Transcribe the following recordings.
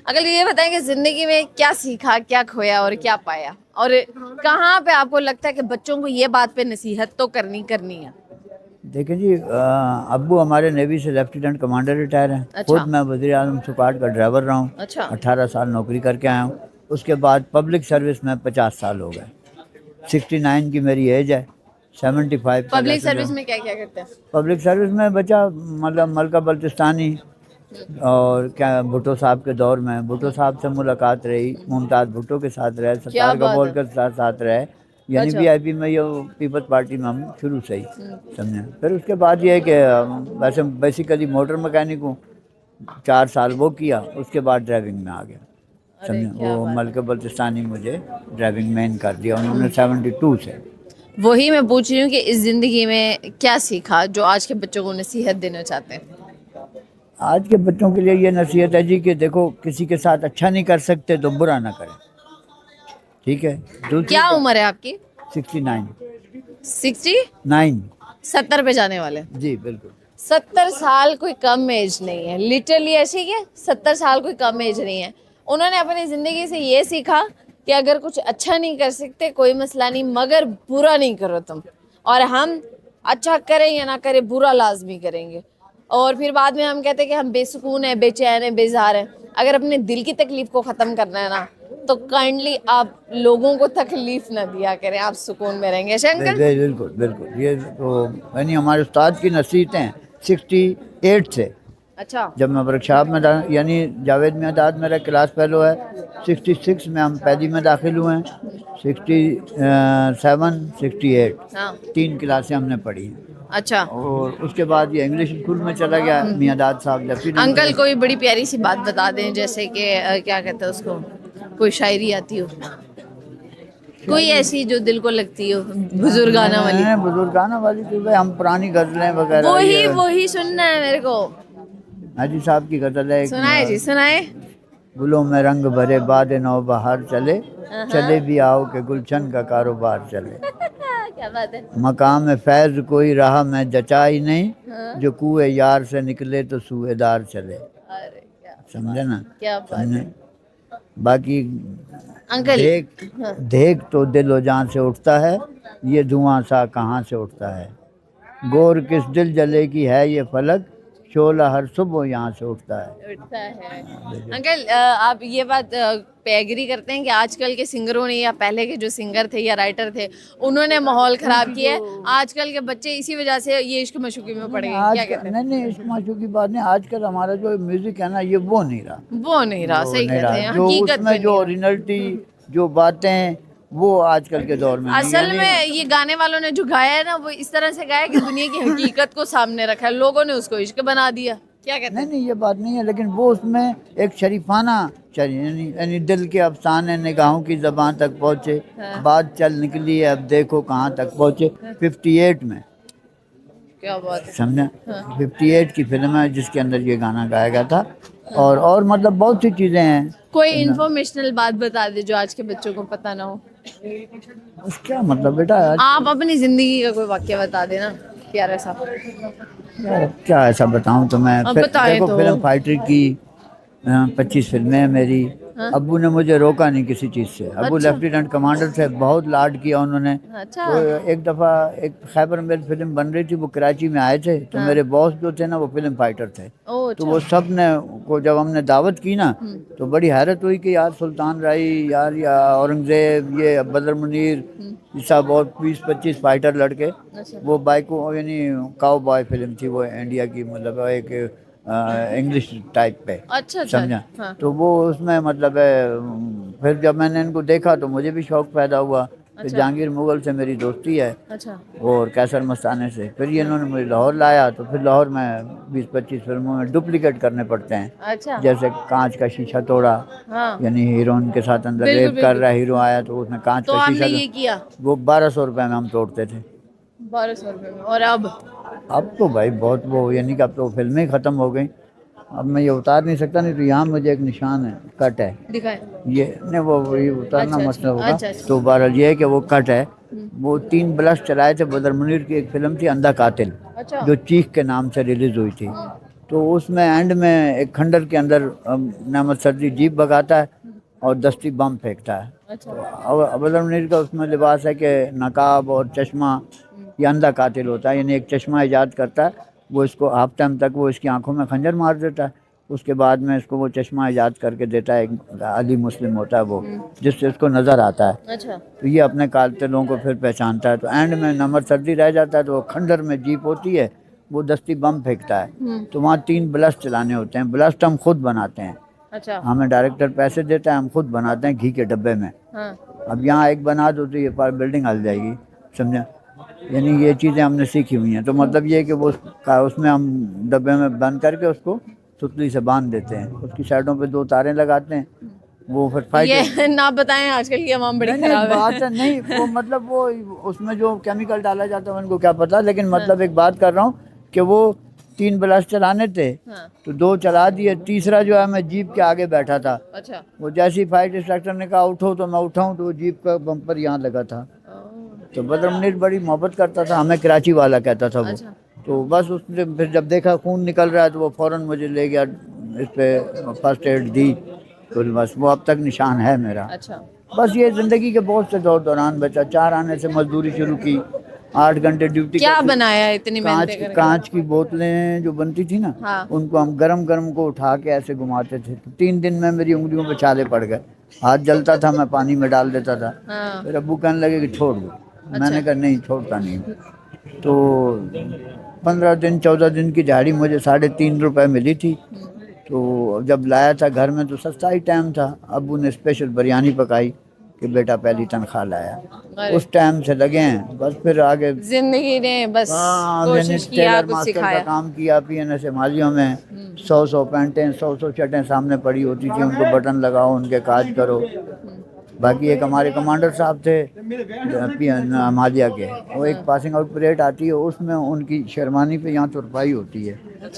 اگر یہ بتائیں کہ زندگی میں کیا سیکھا، کیا کھویا اور کیا پایا، اور کہاں پہ آپ کو لگتا ہے کہ بچوں کو یہ بات پہ نصیحت تو کرنی ہے؟ دیکھیں جی، ابو ہمارے نیوی سے لیفٹیننٹ کمانڈر ریٹائر ہیں. اچھا خود میں وزیر اعظم سکواڈ کا ڈرائیور رہا ہوں. اچھا 18 سال نوکری کر کے آیا ہوں. اس کے بعد پبلک سروس میں 50 سال ہو گئے. 69 کی میری ایج ہے. 75 کا پبلک لائسنس ہے. سروس میں کیا کیا کرتے ہیں؟ پبلک سروس میں بچا مطلب ملکہ بلتستانی اور کیا بھٹو صاحب کے دور میں بھٹو صاحب سے ملاقات رہی. ممتاز بھٹو کے ساتھ رہے. کیا ستار بات ہے، گبول کے ساتھ رہے. یعنی اچھا وی آئی پی میں یہ پیپلز پارٹی میں ہم شروع سے ہی سمجھیں. پھر اس کے بعد یہ ہے کہ ویسے بیسیکلی موٹر مکینک ہوں. 4 سال وہ کیا. اس کے بعد ڈرائیونگ میں آ گیا. ارے سمجھیں کیا وہ بات ہے. ملکہ بلتستانی مجھے ڈرائیونگ مین کر دیا انہوں نے 72 سے. وہی میں پوچھ رہی ہوں کہ اس زندگی میں کیا سیکھا جو آج کے بچوں کو نصیحت دینا چاہتے ہیں؟ آج کے بچوں کے لیے یہ نصیحت ہے جی کہ دیکھو کسی کے ساتھ اچھا نہیں کر سکتے تو برا نہ کریں. ٹھیک ہے. دوسری کیا بات عمر ہے آپ کی؟ 69. 69؟ 70 پہ جانے والے؟ جی بالکل. 70 سال کوئی کم ایج نہیں ہے. لٹرلی ایسے ہی ہے، 70 سال کوئی کم ایج نہیں ہے. انہوں نے اپنی زندگی سے یہ سیکھا کہ اگر کچھ اچھا نہیں کر سکتے کوئی مسئلہ نہیں، مگر برا نہیں کرو تم. اور ہم اچھا کریں یا نہ کریں برا لازمی کریں گے. اور پھر بعد میں ہم کہتے ہیں کہ ہم بے سکون ہیں، بے چین ہیں، بیزار ہیں. اگر اپنے دل کی تکلیف کو ختم کرنا ہے نا تو کائنڈلی آپ لوگوں کو تکلیف نہ دیا کریں، آپ سکون میں رہیں گے. شنکل بالکل بالکل. یہ تو یعنی ہمارے استاد کی نصیحتیں 68 سے. اچھا جب میں ورک شاپ میں تھا یعنی جاوید میاں میرا کلاس فیلو ہے. 66 میں ہم پہلی میں داخل ہوئے ہیں. 67 68 ہاں 3 کلاسیں ہم نے پڑھی ہیں. اچھا. اور اس کے بعد یہ انگلش اسکول میں چلا گیا. میاں داد صاحب لیفٹیننٹ تھے. انکل کوئی بڑی پیاری سی بات بتا دیں، جیسے کہ کیا کہتے ہیں اس کو، کوئی شاعری آتی ہو، کوئی ایسی جو دل کو لگتی ہو، بزرگانہ والی. بزرگانہ والی تو بھائی ہم پرانی غزلیں وغیرہ وہی سننا ہے میرے کو. حاجی صاحب کی غزل ہے ایک، سنائے جی سنائے. گلوں میں رنگ بھرے باد نو بہار چلے، چلے بھی آؤ کہ گلشن کا کاروبار چلے. کیا بات ہے. مقام فیض کوئی راہ میں جچا ہی نہیں، ہاں. جو کوئے یار سے نکلے تو سوئے دار چلے. ارے کیا سمجھے بات نا. ہے، کیا بات سمجھے. ہے باقی انکل. ہاں. دیکھ تو دل و جان سے اٹھتا ہے، یہ دھواں سا کہاں سے اٹھتا ہے. گور کس دل جلے کی ہے یہ فلک، شعلہ ہر صبح یہاں سے اٹھتا ہے. اٹھتا ہے. انکل آپ یہ بات پہ ایگری کرتے ہیں کہ آج کل کے سنگروں نے یا پہلے کے جو سنگر تھے یا رائٹر تھے انہوں نے ماحول خراب کیا ہے؟ آج کل کے بچے اسی وجہ سے یہ عشق مشوقی میں پڑ گئے، کیا کہتے ہیں؟ نہیں عشق معشوق کی بات نہیں. آج کل ہمارا جو میوزک ہے نا یہ وہ نہیں رہا. وہ نہیں رہا، وہ صحیح نہیں رہا. کہتے ہیں، جو اس حقیقت میں پہ جو نہیں رہا. اوریجنلٹی جو باتیں وہ آج کل کے دور میں نہیں. اصل یعنی میں یہ گانے والوں نے جو گایا ہے نا وہ اس طرح سے گایا کہ دنیا کی حقیقت کو سامنے رکھا ہے، لوگوں نے اس کو عشق بنا دیا. کیا کہتے ہیں؟ نہیں یہ بات نہیں ہے. لیکن وہ اس میں ایک شریفانہ یعنی دل کے افسانے نگاہوں کی زبان تک پہنچے. بات چل نکلی ہے اب دیکھو کہاں تک پہنچے. 58 میں. کیا بات ہے. سمجھا. 58 کی فلم ہے جس کے اندر یہ گانا گایا گیا تھا. اور مطلب بہت سی چیزیں ہیں. کوئی انفارمیشنل بات بتا دے جو آج کے بچوں کو پتہ نہ ہو. اس کیا مطلب بیٹا آپ اپنی زندگی کا کوئی واقعہ بتا دینا پیارا سا. کیا ایسا بتاؤں تو میں. اب بتائیں دیکھو تو. فلم فائٹر کی 25 فلمیں ہیں میری. ابو نے مجھے روکا نہیں کسی چیز سے. ابو اچھا لیفٹیننٹ کمانڈر سے بہت لاڈ کیا انہوں نے. اچھا. تو ایک دفعہ ایک خیبر میں فلم بن رہی تھی وہ کراچی میں آئے تھے تو میرے باس جو تھے نا وہ فلم فائٹر تھے. او تو اچھا. وہ سب نے کو جب ہم نے دعوت کی نا تو بڑی حیرت ہوئی کہ یار سلطان رائی یار یا اورنگزیب یہ بدر منیر یہ سب اور 20-25 فائٹر لڑکے. وہ بائکوں یعنی کاؤ بوائے فلم تھی وہ انڈیا کی مطلب ایک انگلش ٹائپ پہ. اچھا اچھا. سمجھا. ہاں. تو وہ اس میں مطلب ہے پھر جب میں نے ان کو دیکھا تو مجھے بھی شوق پیدا ہوا. پھر جہانگیر مغل سے میری دوستی ہے اچھا. اور کیسر مستانے سے. پھر یہ انہوں نے مجھے لاہور لایا تو پھر لاہور میں 20-25 فلموں میں ڈپلیکیٹ کرنے پڑتے ہیں. اچھا. جیسے کانچ کا شیشہ توڑا ہاں یعنی ہیروئن کے ساتھ اندر بالکل ریپ کر بالکل. رہا ہے ہیرو آیا تو اس میں کانچ تو کا آپ شیشہ نے یہ کیا؟ وہ 1200 روپے میں ہم توڑتے تھے. 1200 روپے میں. اور اب اب تو بھائی بہت وہ یعنی کہ اب تو فلمیں ہی ختم ہو گئیں. اب میں یہ اتار نہیں سکتا. نہیں تو یہاں مجھے ایک نشان ہے کٹ ہے دکھائیں. یہ نہیں وہ یہ اترنا اچھا مسئلہ اچھا ہوگا. اچھا اچھا. تو بہرحال یہ ہے کہ وہ کٹ ہے. وہ 3 بلس چلائے تھے. بدر منیر کی ایک فلم تھی اندھا قاتل اچھا. جو چیخ کے نام سے ریلیز ہوئی تھی. تو اس میں اینڈ میں ایک کھنڈر کے اندر نعمت سردی جیپ بگاتا ہے اور دستی بم پھینکتا ہے. اچھا. بدر منیر کا اس میں لباس ہے کہ نقاب اور چشمہ یہ اندھا قاتل ہوتا ہے, یعنی ایک چشمہ ایجاد کرتا ہے, وہ اس کو ہاف ٹائم تک وہ اس کی آنکھوں میں خنجر مار دیتا ہے, اس کے بعد میں اس کو وہ چشمہ ایجاد کر کے دیتا ہے, ایک علی مسلم ہوتا ہے وہ, جس سے اس کو نظر آتا ہے. اچھا. تو یہ اپنے قاتلوں کو پھر پہچانتا ہے. تو اینڈ میں نمر سردی رہ جاتا ہے, تو وہ کھنڈر میں جیپ ہوتی ہے, وہ دستی بم پھینکتا ہے. تو وہاں 3 بلسٹ چلانے ہوتے ہیں. بلسٹ ہم خود بناتے ہیں, اچھا. ہمیں ڈائریکٹر پیسے دیتا ہے, ہم خود بناتے ہیں گھی کے ڈبے میں. ہاں. اب یہاں ایک بنا دو تو یہ پار بلڈنگ ہل جائے گی, سمجھا. یعنی یہ چیزیں ہم نے سیکھی ہوئی ہیں. تو مطلب یہ ہے کہ وہ اس میں ہم ڈبے میں بند کر کے اس کو ستلی سے باندھ دیتے ہیں, اس کی سائڈوں پہ 2 تاریں لگاتے ہیں, وہ پھر فائٹ. یہ نہ بتائیں, آج کل کی عوام بڑی خراب بات ہے نہیں, وہ مطلب وہ اس میں جو کیمیکل ڈالا جاتا ہے ان کو کیا پتا, لیکن مطلب ایک بات کر رہا ہوں کہ وہ 3 بلاسٹ چلانے تھے, تو 2 چلا دیے, تیسرا جو ہے میں جیپ کے آگے بیٹھا تھا. اچھا. وہ جیسی فائٹ انسٹرکٹر نے کہا اٹھو تو میں اٹھاؤں, تو وہ جیپ کا بمپر یہاں لگا تھا. تو بدر منیر بڑی محبت کرتا تھا, ہمیں کراچی والا کہتا تھا وہ. تو بس اس نے پھر جب دیکھا خون نکل رہا ہے تو وہ فوراً مجھے لے گیا, اس پہ فرسٹ ایڈ دی, تو بس وہ اب تک نشان ہے میرا. اچھا. بس یہ زندگی کے بہت سے دوران بچا. 4 آنے سے مزدوری شروع کی, 8 گھنٹے ڈیوٹی. کیا بنایا اتنی محنتیں کر کے؟ کانچ کی بوتلیں جو بنتی تھی نا, ان کو ہم گرم گرم کو اٹھا کے ایسے گھماتے تھے. تو 3 دن میں میری انگلیوں پہ چھالے پڑ گئے, ہاتھ جلتا تھا, میں پانی میں ڈال دیتا تھا. پھر ابو کہنے لگے کہ چھوڑ دو, میں نے کہا نہیں چھوڑتا نہیں. تو 15 دن 14 دن کی دیہاڑی مجھے 3.5 روپے ملی تھی. تو جب لایا تھا گھر میں تو سستا ہی ٹائم تھا, ابو نے اسپیشل بریانی پکائی کہ بیٹا پہلی تنخواہ لایا. اس ٹائم سے لگے ہیں, بس پھر آگے زندگی نے بس کوشش کیا, ٹیلر کچھ ماسٹر کا سکھایا. کام کیا. پی این ایس مالیوں میں 100 پینٹیں 100 شرٹیں سامنے پڑی ہوتی تھیں, ان کو بٹن لگاؤ, ان کے کاج کرو. باقی ایک ہمارے کمانڈر صاحب تھے پی این مالیہ کے, وہ ایک پاسنگ آؤٹ پریڈ آتی ہے, اس میں ان کی شیروانی پہ یہاں ترپائی ہوتی ہے.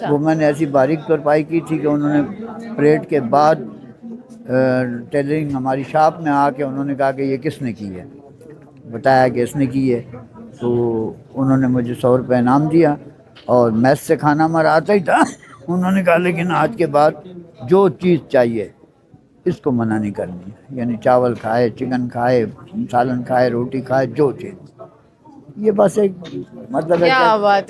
وہ میں نے ایسی باریک ترپائی کی تھی کہ انہوں نے پریڈ کے بعد ٹیلرنگ ہماری شاپ میں آ کے انہوں نے کہا کہ یہ کس نے کی ہے, بتایا کہ اس نے کی ہے. تو انہوں نے مجھے 100 روپے انعام دیا, اور میس سے کھانا ہمارا آتا ہی تھا. انہوں نے کہا لیکن آج کے بعد جو چیز چاہیے اس کو منع نہیں کرنی, یعنی چاول کھائے, چکن کھائے, سالن کھائے, روٹی کھائے, جو چیز. یہ بس ایک مطلب ہے کیا بات ہے.